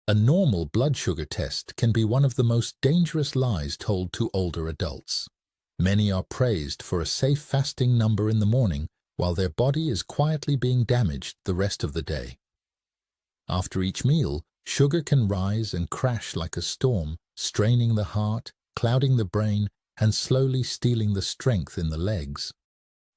A normal blood sugar test can be one of the most dangerous lies told to older adults. Many are praised for a safe fasting number in the morning while their body is quietly being damaged the rest of the day. After each meal, sugar can rise and crash like a storm, straining the heart, clouding the brain, and slowly stealing the strength in the legs.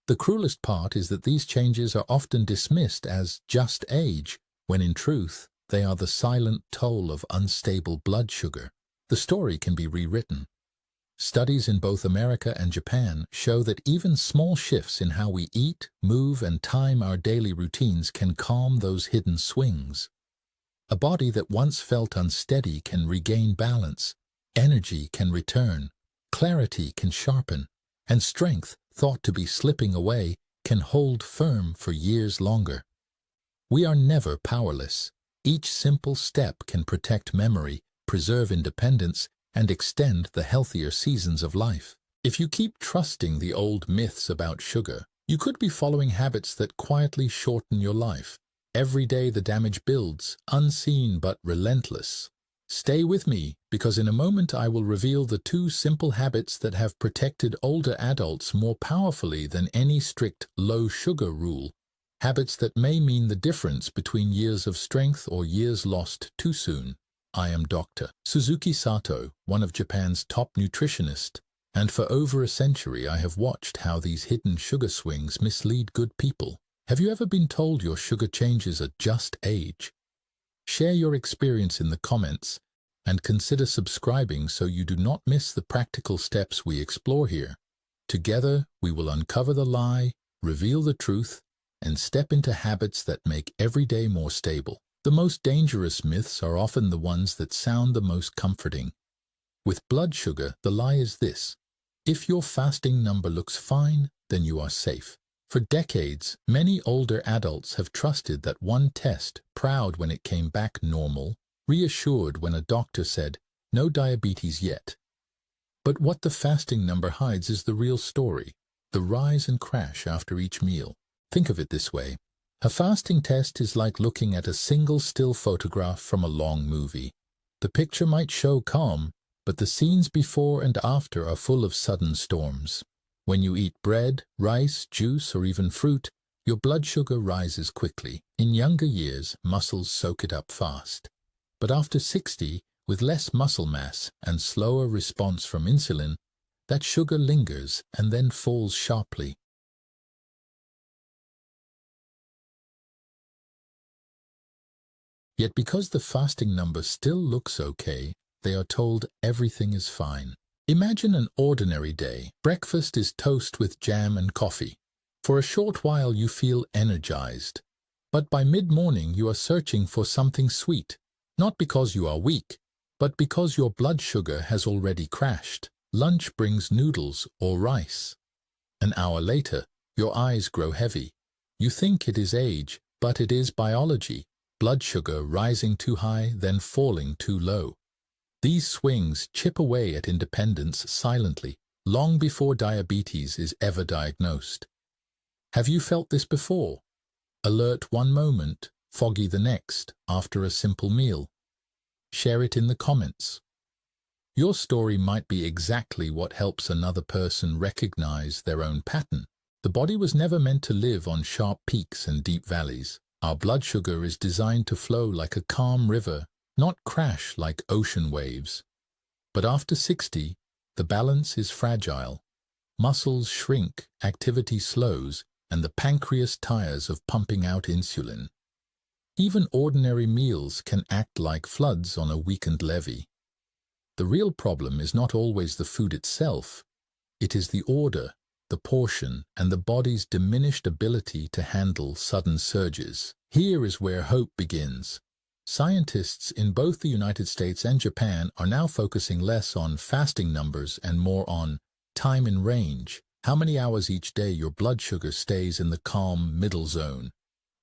The cruelest part is that these changes are often dismissed as just age, when in truth, they are the silent toll of unstable blood sugar. The story can be rewritten. Studies in both America and Japan show that even small shifts in how we eat, move, and time our daily routines can calm those hidden swings. A body that once felt unsteady can regain balance, energy can return, clarity can sharpen, and strength, thought to be slipping away, can hold firm for years longer. We are never powerless. Each simple step can protect memory, preserve independence, and extend the healthier seasons of life. If you keep trusting the old myths about sugar, you could be following habits that quietly shorten your life. Every day the damage builds, unseen but relentless. Stay with me, because in a moment I will reveal the 2 simple habits that have protected older adults more powerfully than any strict low-sugar rule. Habits that may mean the difference between years of strength or years lost too soon. I am Dr. Suzuki Sato, one of Japan's top nutritionists, and for over a century I have watched how these hidden sugar swings mislead good people. Have you ever been told your sugar changes are just age? Share your experience in the comments and consider subscribing so you do not miss the practical steps we explore here. Together, we will uncover the lie, reveal the truth, and step into habits that make every day more stable. The most dangerous myths are often the ones that sound the most comforting. With blood sugar, the lie is this: if your fasting number looks fine, then you are safe. For decades, many older adults have trusted that one test, proud when it came back normal, reassured when a doctor said, "No diabetes yet." But what the fasting number hides is the real story, the rise and crash after each meal. Think of it this way. A fasting test is like looking at a single still photograph from a long movie. The picture might show calm, but the scenes before and after are full of sudden storms. When you eat bread, rice, juice, or even fruit, your blood sugar rises quickly. In younger years, muscles soak it up fast. But after 60, with less muscle mass and slower response from insulin, that sugar lingers and then falls sharply. Yet because the fasting number still looks okay, they are told everything is fine. Imagine an ordinary day. Breakfast is toast with jam and coffee. For a short while you feel energized. But by mid-morning you are searching for something sweet, not because you are weak, but because your blood sugar has already crashed. Lunch brings noodles or rice. An hour later, your eyes grow heavy. You think it is age, but it is biology. Blood sugar rising too high, then falling too low. These swings chip away at independence silently, long before diabetes is ever diagnosed. Have you felt this before? Alert one moment, foggy the next, after a simple meal. Share it in the comments. Your story might be exactly what helps another person recognize their own pattern. The body was never meant to live on sharp peaks and deep valleys. Our blood sugar is designed to flow like a calm river, not crash like ocean waves. But after 60, the balance is fragile. Muscles shrink, activity slows, and the pancreas tires of pumping out insulin. Even ordinary meals can act like floods on a weakened levee. The real problem is not always the food itself. It is the order, the portion, and the body's diminished ability to handle sudden surges. Here is where hope begins. Scientists in both the United States and Japan are now focusing less on fasting numbers and more on time in range, how many hours each day your blood sugar stays in the calm middle zone.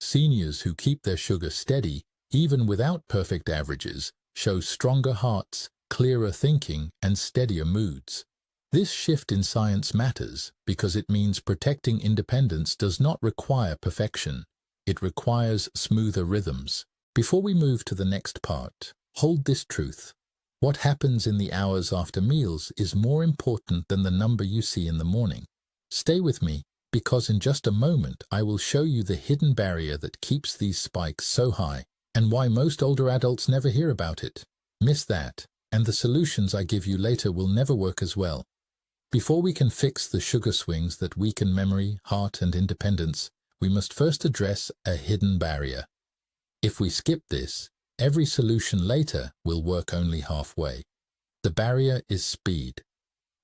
Seniors who keep their sugar steady, even without perfect averages, show stronger hearts, clearer thinking, and steadier moods. This shift in science matters because it means protecting independence does not require perfection. It requires smoother rhythms. Before we move to the next part, Hold this truth. What happens in the hours after meals is more important than the number you see in the morning. Stay with me, because in just a moment I will show you the hidden barrier that keeps these spikes so high, and why most older adults never hear about it. Miss that, and the solutions I give you later will never work as well. Before we can fix the sugar swings that weaken memory, heart, and independence, we must first address a hidden barrier. If we skip this, every solution later will work only halfway. The barrier is speed.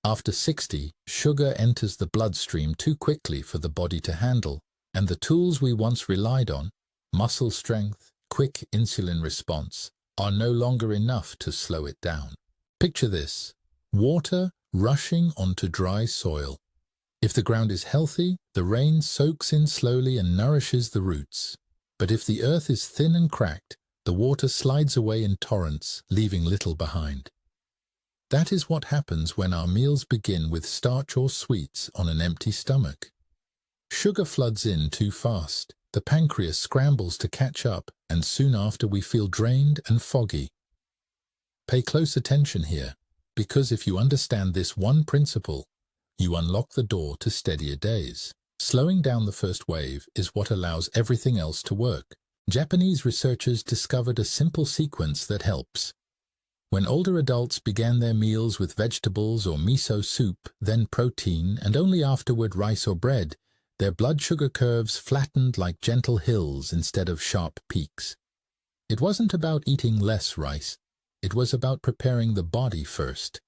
After 60, sugar enters the bloodstream too quickly for the body to handle, and the tools we once relied on, muscle strength, quick insulin response, are no longer enough to slow it down. Picture this: water rushing onto dry soil. If the ground is healthy, the rain soaks in slowly and nourishes the roots. But if the earth is thin and cracked, the water slides away in torrents, leaving little behind. That is what happens when our meals begin with starch or sweets on an empty stomach. Sugar floods in too fast, the pancreas scrambles to catch up, and soon after we feel drained and foggy. Pay close attention here, because if you understand this one principle, you unlock the door to steadier days. Slowing down the first wave is what allows everything else to work. Japanese researchers discovered a simple sequence that helps. When older adults began their meals with vegetables or miso soup, then protein, and only afterward rice or bread, their blood sugar curves flattened like gentle hills instead of sharp peaks. It wasn't about eating less rice. It was about preparing the body first.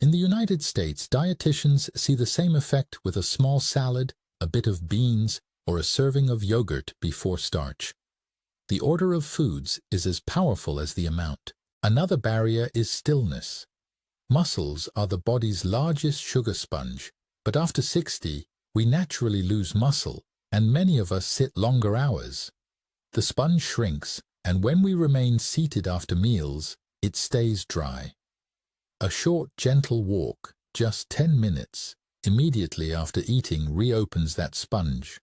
In the United States, dietitians see the same effect with a small salad, a bit of beans, or a serving of yogurt before starch. The order of foods is as powerful as the amount. Another barrier is stillness. Muscles are the body's largest sugar sponge, but after 60, we naturally lose muscle, and many of us sit longer hours. The sponge shrinks, and when we remain seated after meals, it stays dry. A short, gentle walk, just 10 minutes, immediately after eating reopens that sponge.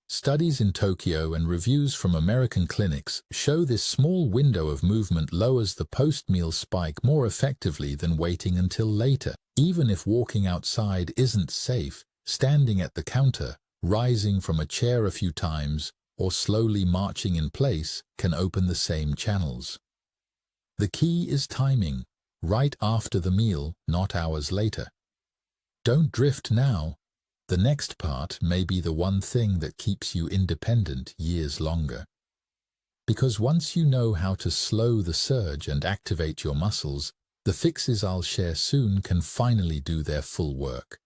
Studies in Tokyo and reviews from American clinics show this small window of movement lowers the post-meal spike more effectively than waiting until later. Even if walking outside isn't safe, standing at the counter, rising from a chair a few times, or slowly marching in place can open the same channels. The key is timing, right after the meal, not hours later. Don't drift now. The next part may be the one thing that keeps you independent years longer. Because once you know how to slow the surge and activate your muscles, the fixes I'll share soon can finally do their full work.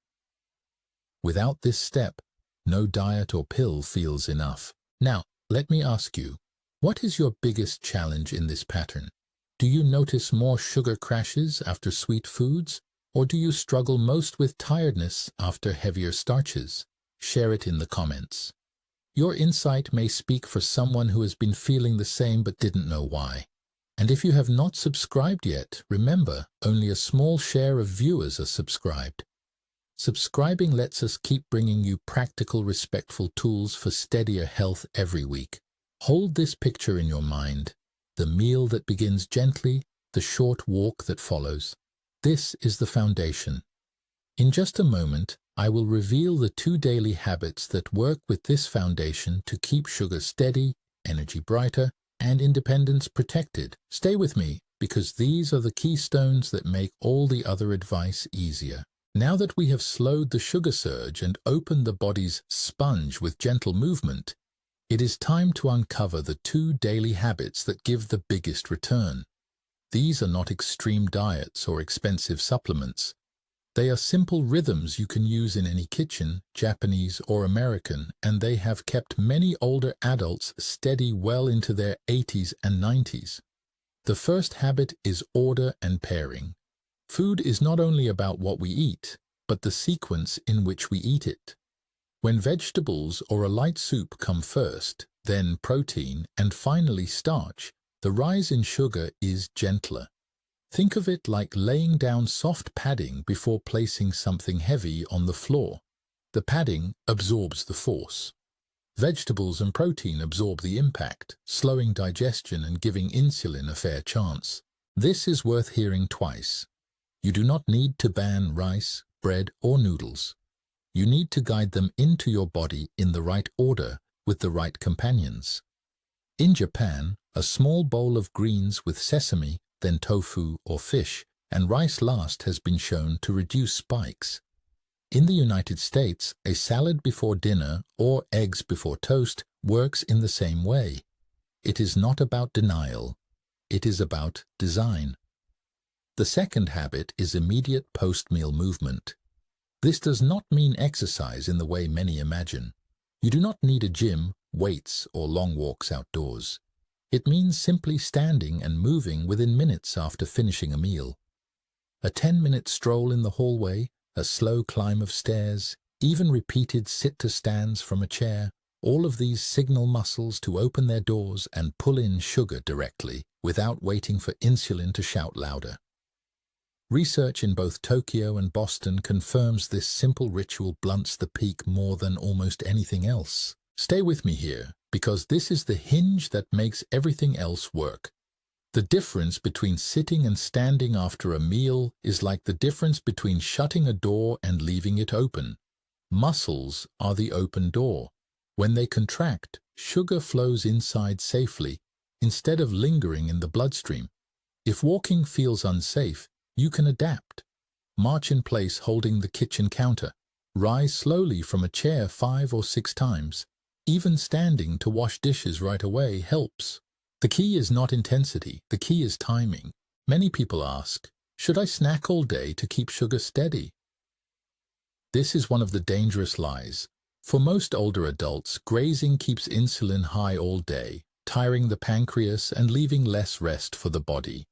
Without this step, no diet or pill feels enough. Now, let me ask you, what is your biggest challenge in this pattern? Do you notice more sugar crashes after sweet foods? Or do you struggle most with tiredness after heavier starches? Share it in the comments. Your insight may speak for someone who has been feeling the same but didn't know why. And if you have not subscribed yet, remember, only a small share of viewers are subscribed. Subscribing lets us keep bringing you practical, respectful tools for steadier health every week. Hold this picture in your mind: the meal that begins gently, the short walk that follows. This is the foundation. In just a moment, I will reveal the 2 daily habits that work with this foundation to keep sugar steady, energy brighter, and independence protected. Stay with me, because these are the keystones that make all the other advice easier. Now that we have slowed the sugar surge and opened the body's sponge with gentle movement, it is time to uncover the 2 daily habits that give the biggest return. These are not extreme diets or expensive supplements. They are simple rhythms you can use in any kitchen, Japanese or American, and they have kept many older adults steady well into their 80s and 90s. The first habit is order and pairing. Food is not only about what we eat, but the sequence in which we eat it. When vegetables or a light soup come first, then protein, and finally starch, the rise in sugar is gentler. Think of it like laying down soft padding before placing something heavy on the floor. The padding absorbs the force. Vegetables and protein absorb the impact, slowing digestion and giving insulin a fair chance. This is worth hearing twice. You do not need to ban rice, bread, or noodles. You need to guide them into your body in the right order with the right companions. In Japan, a small bowl of greens with sesame, then tofu or fish, and rice last has been shown to reduce spikes. In the United States, a salad before dinner or eggs before toast works in the same way. It is not about denial. It is about design. The second habit is immediate post-meal movement. This does not mean exercise in the way many imagine. You do not need a gym, weights, or long walks outdoors. It means simply standing and moving within minutes after finishing a meal. A 10-minute stroll in the hallway, a slow climb of stairs, even repeated sit-to-stands from a chair, all of these signal muscles to open their doors and pull in sugar directly without waiting for insulin to shout louder. Research in both Tokyo and Boston confirms this simple ritual blunts the peak more than almost anything else. Stay with me here, because this is the hinge that makes everything else work. The difference between sitting and standing after a meal is like the difference between shutting a door and leaving it open. Muscles are the open door. When they contract, sugar flows inside safely, instead of lingering in the bloodstream. If walking feels unsafe, you can adapt. March in place holding the kitchen counter. Rise slowly from a chair 5 or 6 times. Even standing to wash dishes right away helps. The key is not intensity, the key is timing. Many people ask, should I snack all day to keep sugar steady? This is one of the dangerous lies. For most older adults, grazing keeps insulin high all day, tiring the pancreas and leaving less rest for the body.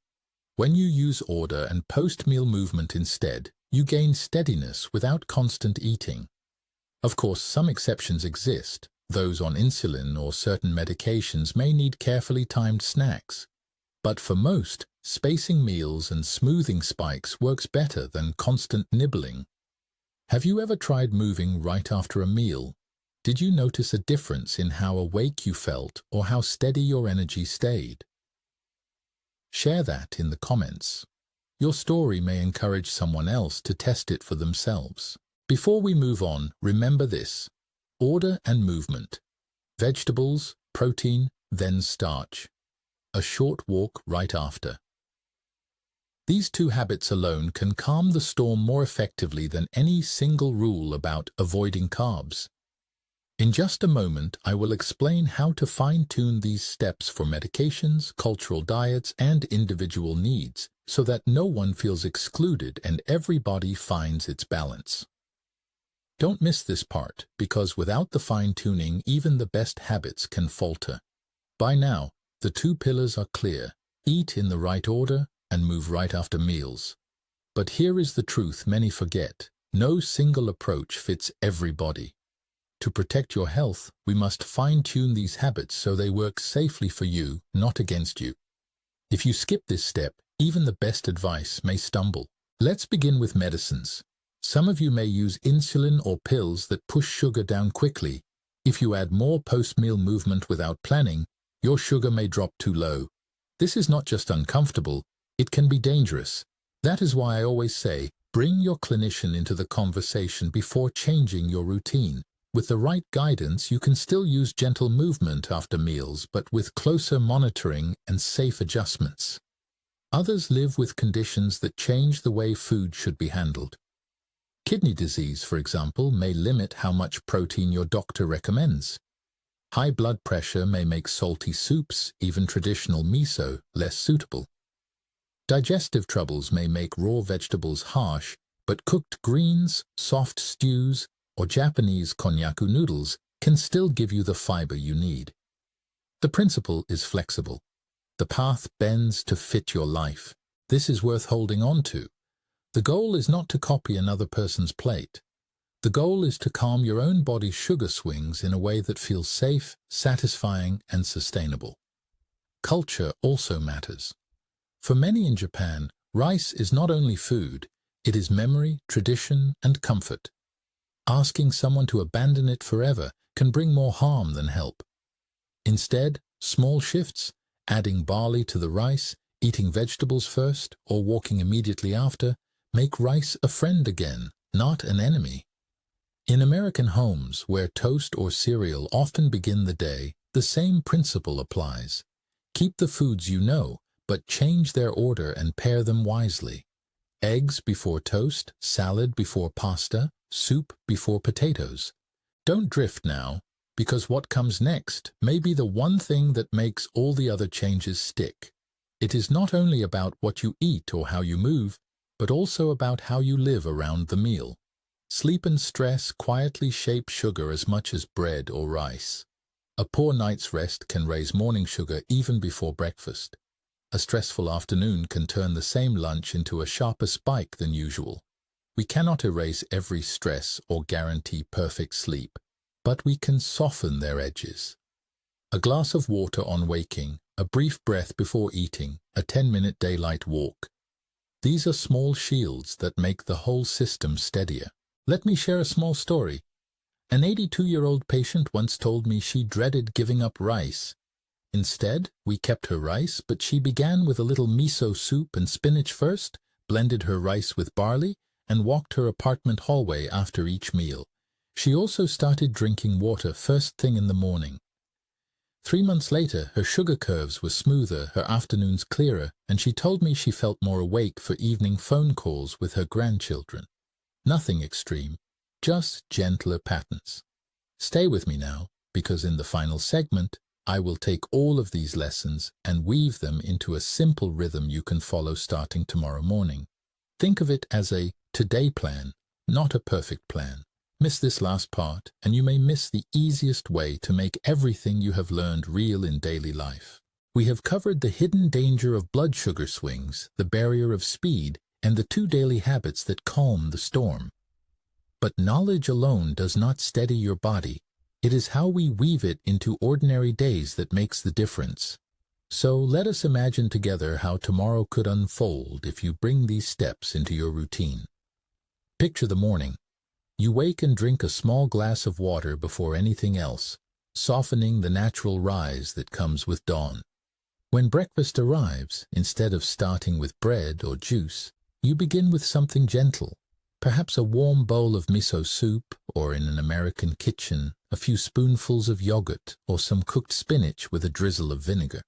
When you use order and post-meal movement instead, you gain steadiness without constant eating. Of course, some exceptions exist. Those on insulin or certain medications may need carefully timed snacks. But for most, spacing meals and smoothing spikes works better than constant nibbling. Have you ever tried moving right after a meal? Did you notice a difference in how awake you felt or how steady your energy stayed? Share that in the comments. Your story may encourage someone else to test it for themselves. Before we move on, remember this: order and movement. Vegetables, protein, then starch. A short walk right after. These 2 habits alone can calm the storm more effectively than any single rule about avoiding carbs. In just a moment, I will explain how to fine-tune these steps for medications, cultural diets, and individual needs, so that no one feels excluded and everybody finds its balance. Don't miss this part, because without the fine-tuning, even the best habits can falter. By now, the 2 pillars are clear: eat in the right order and move right after meals. But here is the truth many forget: no single approach fits everybody. To protect your health, we must fine-tune these habits so they work safely for you, not against you. If you skip this step, even the best advice may stumble. Let's begin with medicines. Some of you may use insulin or pills that push sugar down quickly. If you add more post-meal movement without planning, your sugar may drop too low. This is not just uncomfortable, it can be dangerous. That is why I always say, bring your clinician into the conversation before changing your routine. With the right guidance, you can still use gentle movement after meals, but with closer monitoring and safe adjustments. Others live with conditions that change the way food should be handled. Kidney disease, for example, may limit how much protein your doctor recommends. High blood pressure may make salty soups, even traditional miso, less suitable. Digestive troubles may make raw vegetables harsh, but cooked greens, soft stews, or Japanese konnyaku noodles can still give you the fiber you need. The principle is flexible. The path bends to fit your life. This is worth holding on to. The goal is not to copy another person's plate. The goal is to calm your own body's sugar swings in a way that feels safe, satisfying, and sustainable. Culture also matters. For many in Japan, rice is not only food, it is memory, tradition, and comfort. Asking someone to abandon it forever can bring more harm than help. Instead, small shifts, adding barley to the rice, eating vegetables first, or walking immediately after, make rice a friend again, not an enemy. In American homes, where toast or cereal often begin the day, the same principle applies. Keep the foods you know, but change their order and pair them wisely. Eggs before toast, salad before pasta, soup before potatoes. Don't drift now, because what comes next may be the one thing that makes all the other changes stick. It is not only about what you eat or how you move, but also about how you live around the meal. Sleep and stress quietly shape sugar as much as bread or rice. A poor night's rest can raise morning sugar even before breakfast. A stressful afternoon can turn the same lunch into a sharper spike than usual. We cannot erase every stress or guarantee perfect sleep, but we can soften their edges. A glass of water on waking, a brief breath before eating, a 10-minute daylight walk. These are small shields that make the whole system steadier. Let me share a small story. An 82-year-old patient once told me she dreaded giving up rice. Instead, we kept her rice, but she began with a little miso soup and spinach first, blended her rice with barley, and walked her apartment hallway after each meal. She also started drinking water first thing in the morning. 3 months later, her sugar curves were smoother, her afternoons clearer, and she told me she felt more awake for evening phone calls with her grandchildren. Nothing extreme, just gentler patterns. Stay with me now, because in the final segment, I will take all of these lessons and weave them into a simple rhythm you can follow starting tomorrow morning. Think of it as a today plan, not a perfect plan. Miss this last part, and you may miss the easiest way to make everything you have learned real in daily life. We have covered the hidden danger of blood sugar swings, the barrier of speed, and the 2 daily habits that calm the storm. But knowledge alone does not steady your body. It is how we weave it into ordinary days that makes the difference. So let us imagine together how tomorrow could unfold if you bring these steps into your routine. Picture the morning. You wake and drink a small glass of water before anything else, softening the natural rise that comes with dawn. When breakfast arrives, instead of starting with bread or juice, you begin with something gentle, perhaps a warm bowl of miso soup, or in an American kitchen, a few spoonfuls of yogurt or some cooked spinach with a drizzle of vinegar.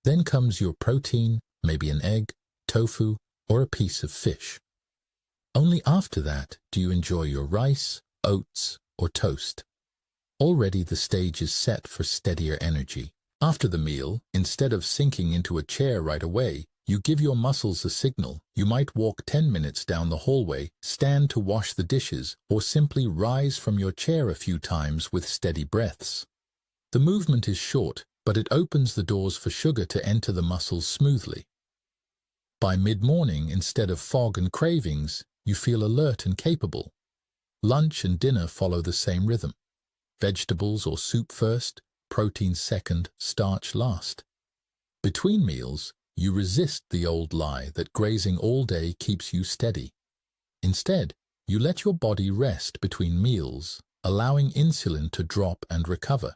Then comes your protein, maybe an egg, tofu, or a piece of fish. Only after that do you enjoy your rice, oats, or toast. Already the stage is set for steadier energy. After the meal, instead of sinking into a chair right away, you give your muscles a signal. You might walk 10 minutes down the hallway, stand to wash the dishes, or simply rise from your chair a few times with steady breaths. The movement is short, but it opens the doors for sugar to enter the muscles smoothly. By mid-morning, instead of fog and cravings, you feel alert and capable. Lunch and dinner follow the same rhythm. Vegetables or soup first, protein second, starch last. Between meals, you resist the old lie that grazing all day keeps you steady. Instead, you let your body rest between meals, allowing insulin to drop and recover.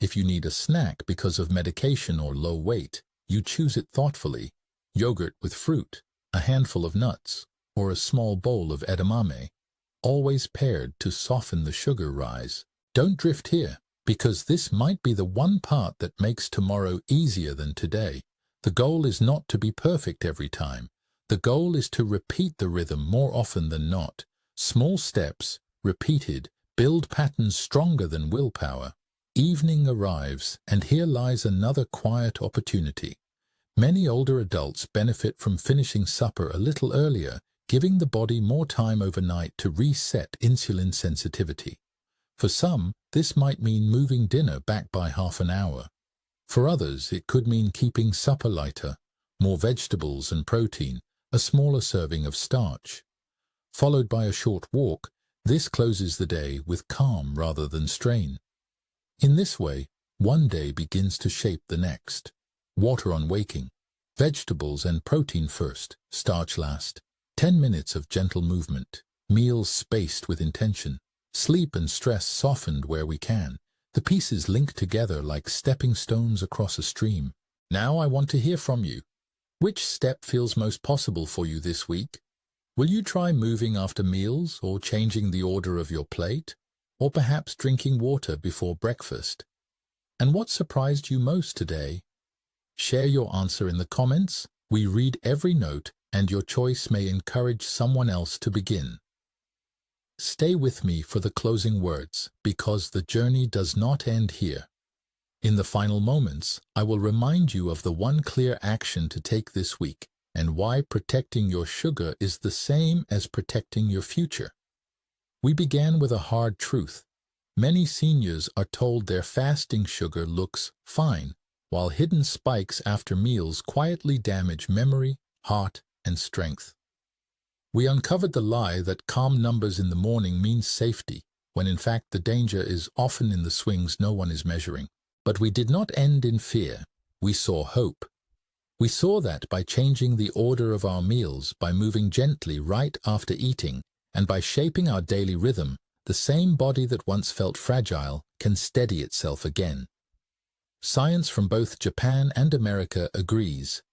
If you need a snack because of medication or low weight, you choose it thoughtfully: yogurt with fruit, a handful of nuts, or a small bowl of edamame, always paired to soften the sugar rise. Don't drift here, because this might be the one part that makes tomorrow easier than today. The goal is not to be perfect every time. The goal is to repeat the rhythm more often than not. Small steps, repeated, build patterns stronger than willpower. Evening arrives, and here lies another quiet opportunity. Many older adults benefit from finishing supper a little earlier, giving the body more time overnight to reset insulin sensitivity. For some, this might mean moving dinner back by half an hour. For others, it could mean keeping supper lighter, more vegetables and protein, a smaller serving of starch. Followed by a short walk, this closes the day with calm rather than strain. In this way, one day begins to shape the next. Water on waking, vegetables and protein first, starch last. 10 minutes of gentle movement, meals spaced with intention. Sleep and stress softened where we can. The pieces link together like stepping stones across a stream. Now I want to hear from you. Which step feels most possible for you this week? Will you try moving after meals or changing the order of your plate? Or perhaps drinking water before breakfast? And what surprised you most today? Share your answer in the comments. We read every note, and your choice may encourage someone else to begin. Stay with me for the closing words, because the journey does not end here. In the final moments, I will remind you of the one clear action to take this week and why protecting your sugar is the same as protecting your future. We began with a hard truth. Many seniors are told their fasting sugar looks fine, while hidden spikes after meals quietly damage memory, heart, and strength. We uncovered the lie that calm numbers in the morning means safety, when in fact the danger is often in the swings no one is measuring. But we did not end in fear. We saw hope. We saw that by changing the order of our meals, by moving gently right after eating, and by shaping our daily rhythm, the same body that once felt fragile can steady itself again. Science from both Japan and America agrees.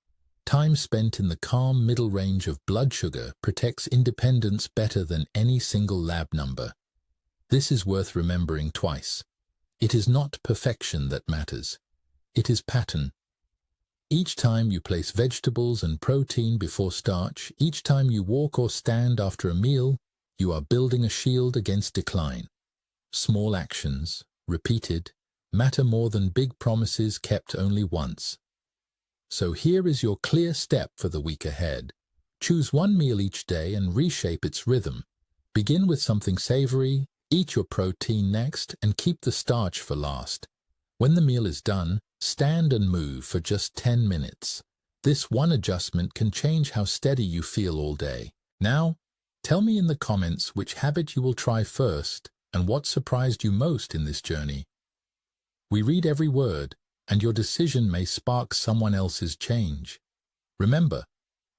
Time spent in the calm middle range of blood sugar protects independence better than any single lab number. This is worth remembering twice. It is not perfection that matters. It is pattern. Each time you place vegetables and protein before starch, each time you walk or stand after a meal, you are building a shield against decline. Small actions, repeated, matter more than big promises kept only once. So here is your clear step for the week ahead. Choose one meal each day and reshape its rhythm. Begin with something savory, eat your protein next, and keep the starch for last. When the meal is done, stand and move for just 10 minutes. This one adjustment can change how steady you feel all day. Now, tell me in the comments which habit you will try first and what surprised you most in this journey. We read every word, and your decision may spark someone else's change. Remember,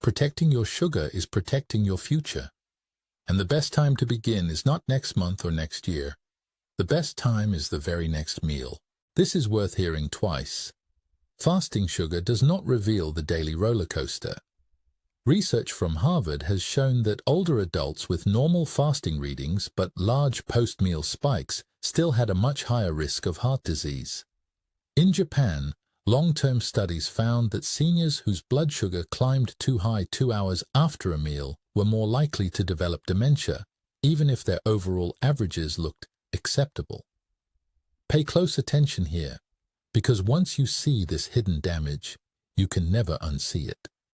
protecting your sugar is protecting your future. And the best time to begin is not next month or next year. The best time is the very next meal. This is worth hearing twice. Fasting sugar does not reveal the daily roller coaster. Research from Harvard has shown that older adults with normal fasting readings but large post-meal spikes still had a much higher risk of heart disease. In Japan, long-term studies found that seniors whose blood sugar climbed too high 2 hours after a meal were more likely to develop dementia, even if their overall averages looked acceptable. Pay close attention here, because once you see this hidden damage, you can never unsee it.